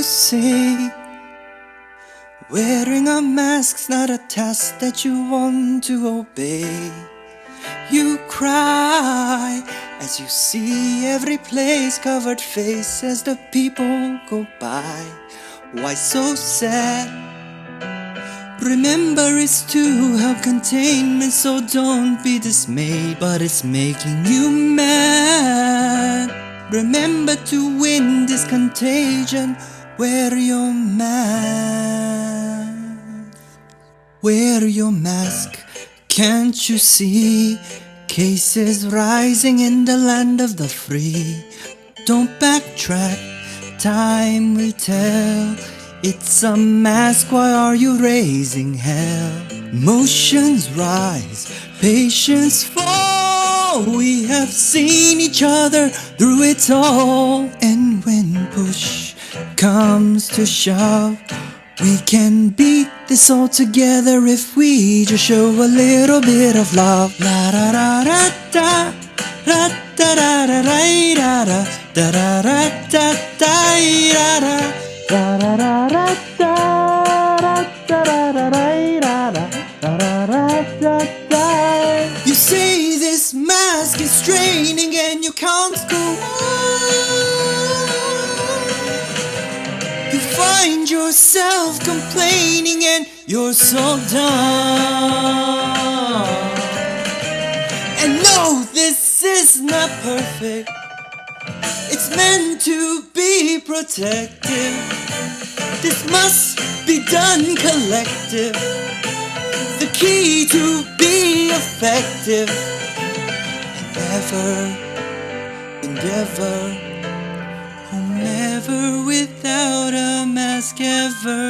say wearing a mask's not a task that you want to obey. You cry as you see every place covered face as the people go by. Why so sad? Remember it's to help containment, so don't be dismayed, but it's making you mad. Remember to win this contagion, wear your mask. Wear your mask, can't you see? Cases rising in the land of the free. Don't backtrack, time will tell. It's a mask, why are you raising hell? Emotions rise, patience fall. We have seen each other through it all. And when push comes to shove, we can beat this all together if we just show a little bit of love. La da da da da, da da da da da da da da da da da da. Da da da da da da da da da da. You say this mask is straining and you can't go on. You find yourself complaining and you're so done. And no, this is not perfect. It's meant to be protective. This must be done collective. The key to be effective. Never endeavor, whomever without a mask ever.